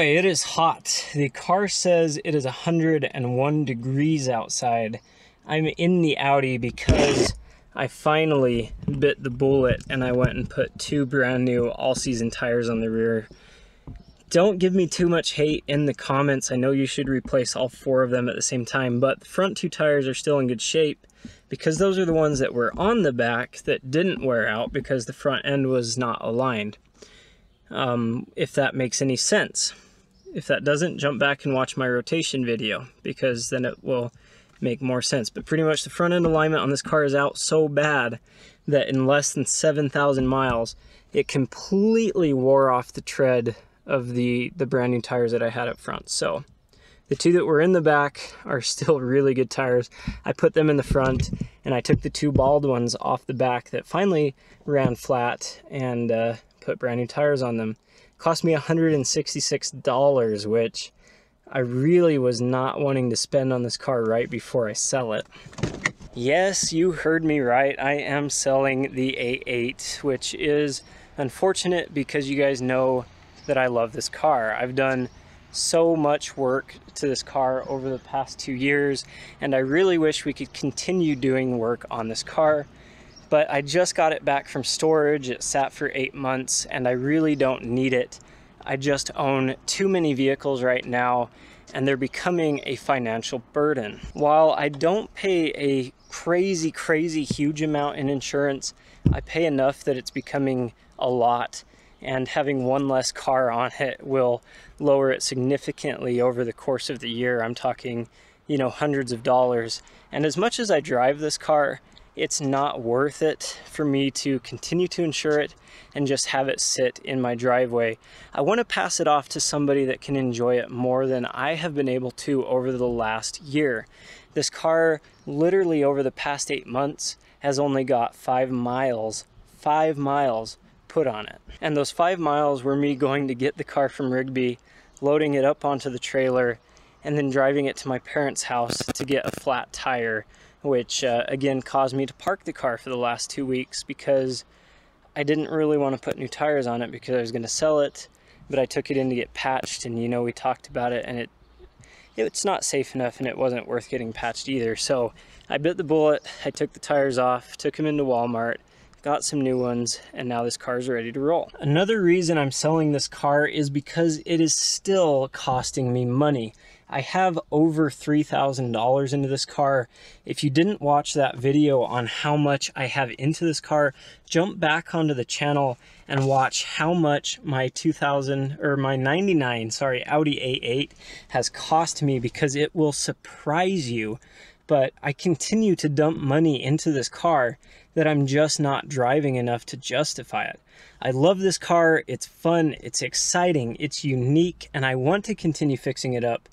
Boy, it is hot. The car says it is 101 degrees outside. I'm in the Audi because I finally bit the bullet and I went and put 2 brand new all-season tires on the rear. Don't give me too much hate in the comments. I know you should replace all 4 of them at the same time, but the front 2 tires are still in good shape because those are the ones that were on the back that didn't wear out because the front end was not aligned. If that makes any sense. If that doesn't, jump back and watch my rotation video because then it will make more sense. But pretty much the front end alignment on this car is out so bad that in less than 7,000 miles, it completely wore off the tread of the brand new tires that I had up front. So the 2 that were in the back are still really good tires. I put them in the front and I took the 2 bald ones off the back that finally ran flat and put brand new tires on them. It cost me $166, which I really was not wanting to spend on this car right before I sell it. Yes, you heard me right. I am selling the A8, which is unfortunate because you guys know that I love this car. I've done so much work to this car over the past 2 years, and I really wish we could continue doing work on this car. But I just got it back from storage. It sat for 8 months and I really don't need it. I just own too many vehicles right now and they're becoming a financial burden. While I don't pay a crazy huge amount in insurance, I pay enough that it's becoming a lot, and having 1 less car on it will lower it significantly over the course of the year. I'm talking, hundreds of dollars. And as much as I drive this car, it's not worth it for me to continue to insure it and just have it sit in my driveway. I want to pass it off to somebody that can enjoy it more than I have been able to over the last year. This car, literally over the past 8 months, has only got 5 miles put on it. And those 5 miles were me going to get the car from Rigby, loading it up onto the trailer, and then driving it to my parents' house to get a flat tire, which again caused me to park the car for the last 2 weeks because I didn't really want to put new tires on it because I was going to sell it, but I took it in to get patched, and we talked about it, and it's not safe enough and it wasn't worth getting patched either. So I bit the bullet, I took the tires off, took them into Walmart, got some new ones, and now this car is ready to roll. Another reason I'm selling this car is because it is still costing me money. I have over $3,000 into this car. If you didn't watch that video on how much I have into this car, jump back onto the channel and watch how much my 99 Audi A8 has cost me, because it will surprise you. But I continue to dump money into this car that I'm just not driving enough to justify it. I love this car, it's fun, it's exciting, it's unique, and I want to continue fixing it up,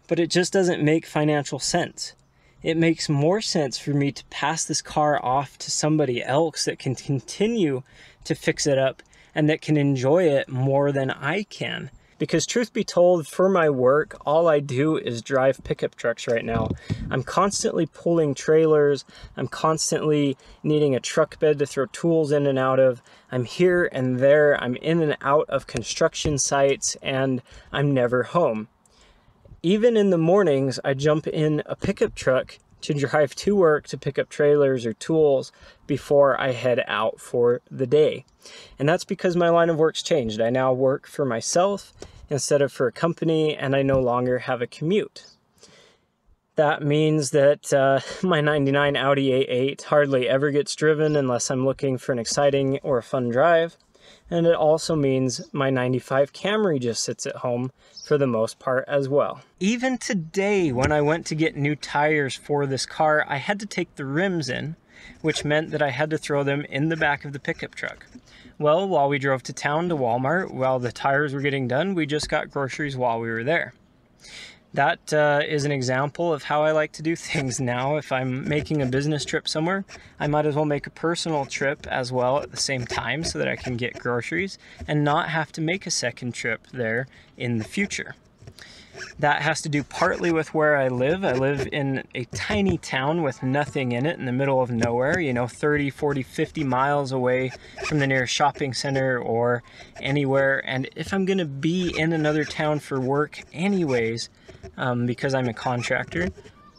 but it just doesn't make financial sense. It makes more sense for me to pass this car off to somebody else that can continue to fix it up and that can enjoy it more than I can. Because truth be told, for my work, all I do is drive pickup trucks right now. I'm constantly pulling trailers. I'm constantly needing a truck bed to throw tools in and out of. I'm here and there. I'm in and out of construction sites, and I'm never home. Even in the mornings, I jump in a pickup truck to drive to work to pick up trailers or tools before I head out for the day. And that's because my line of work's changed. I now work for myself instead of for a company, and I no longer have a commute. That means that my 99 Audi A8 hardly ever gets driven unless I'm looking for an exciting or a fun drive. And it also means my 95 Camry just sits at home for the most part as well. Even today, when I went to get new tires for this car, I had to take the rims in, which meant that I had to throw them in the back of the pickup truck. Well, while we drove to town to Walmart, while the tires were getting done, we just got groceries while we were there. That is an example of how I like to do things now. If I'm making a business trip somewhere, I might as well make a personal trip as well at the same time so that I can get groceries and not have to make a second trip there in the future. That has to do partly with where I live. I live in a tiny town with nothing in it in the middle of nowhere, you know, 30, 40, 50 miles away from the nearest shopping center or anywhere. And if I'm going to be in another town for work anyways, because I'm a contractor,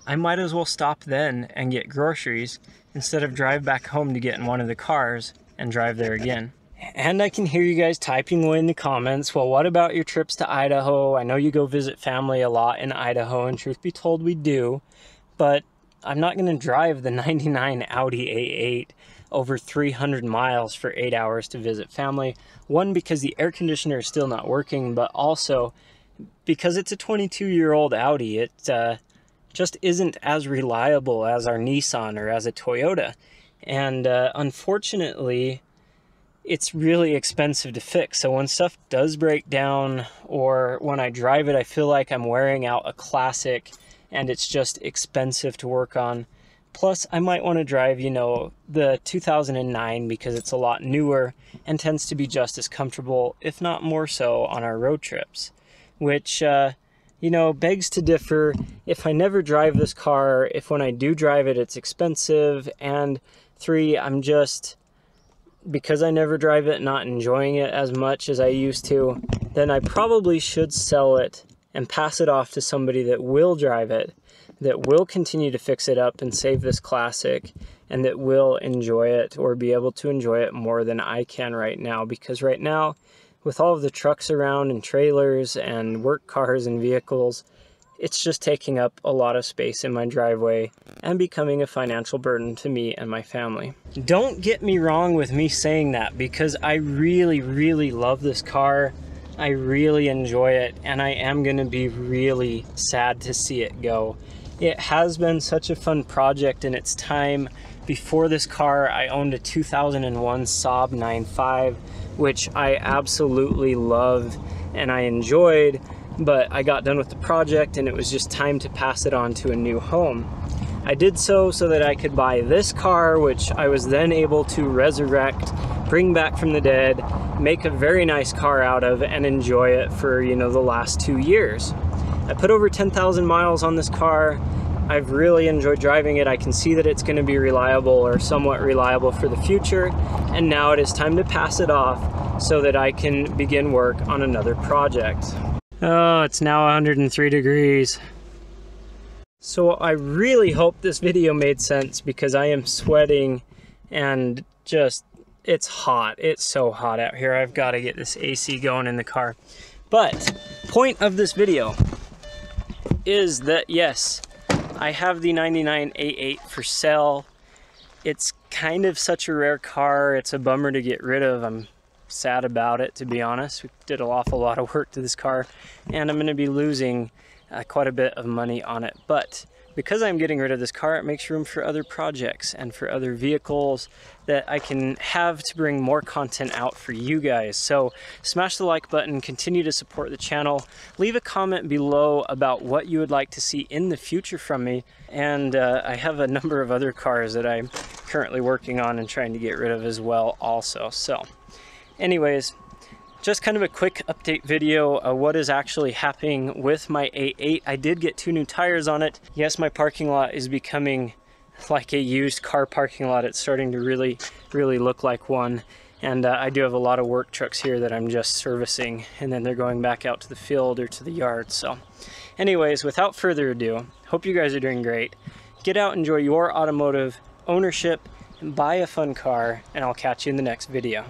I might as well stop then and get groceries instead of drive back home to get in one of the cars and drive there again. And I can hear you guys typing away in the comments, well, what about your trips to Idaho? I know you go visit family a lot in Idaho, and truth be told, we do. But I'm not going to drive the 99 Audi A8 over 300 miles for 8 hours to visit family. One, because the air conditioner is still not working, but also because it's a 22-year-old Audi. It just isn't as reliable as our Nissan or as a Toyota. And unfortunately, it's really expensive to fix. So when stuff does break down, or when I drive it, I feel like I'm wearing out a classic and it's just expensive to work on. Plus, I might want to drive, you know, the 2009 because it's a lot newer and tends to be just as comfortable, if not more so, on our road trips. Which, you know, begs to differ. If I never drive this car, if when I do drive it, it's expensive, and 3, I'm just, because I never drive it, not enjoying it as much as I used to, then I probably should sell it and pass it off to somebody that will drive it, that will continue to fix it up and save this classic, and that will enjoy it or be able to enjoy it more than I can right now. Because right now, with all of the trucks around and trailers and work cars and vehicles, it's just taking up a lot of space in my driveway and becoming a financial burden to me and my family. Don't get me wrong with me saying that, because I really, really love this car. I really enjoy it, and I am going to be really sad to see it go. It has been such a fun project in its time. Before this car, I owned a 2001 Saab 9.5, which I absolutely loved and I enjoyed. But I got done with the project and it was just time to pass it on to a new home. I did so that I could buy this car, which I was then able to resurrect, bring back from the dead, make a very nice car out of, and enjoy it for, you know, the last 2 years. I put over 10,000 miles on this car. I've really enjoyed driving it. I can see that it's going to be reliable, or somewhat reliable, for the future. And now it is time to pass it off so that I can begin work on another project. Oh, it's now 103 degrees. So I really hope this video made sense, because I am sweating and just, it's hot. It's so hot out here. I've got to get this AC going in the car. But point of this video is that, yes, I have the 99 A8 for sale. It's kind of such a rare car. It's a bummer to get rid of. I'm sad about it, to be honest. We did an awful lot of work to this car, and I'm going to be losing quite a bit of money on it. But because I'm getting rid of this car, it makes room for other projects and for other vehicles that I can have to bring more content out for you guys. So smash the like button, continue to support the channel, leave a comment below about what you would like to see in the future from me. And I have a number of other cars that I'm currently working on and trying to get rid of as well also. So anyways, just kind of a quick update video of what is actually happening with my A8. I did get 2 new tires on it. Yes, my parking lot is becoming like a used car parking lot. It's starting to really look like one. And I do have a lot of work trucks here that I'm just servicing, and then they're going back out to the field or to the yard. So anyways, without further ado, hope you guys are doing great. Get out, enjoy your automotive ownership, and buy a fun car, and I'll catch you in the next video.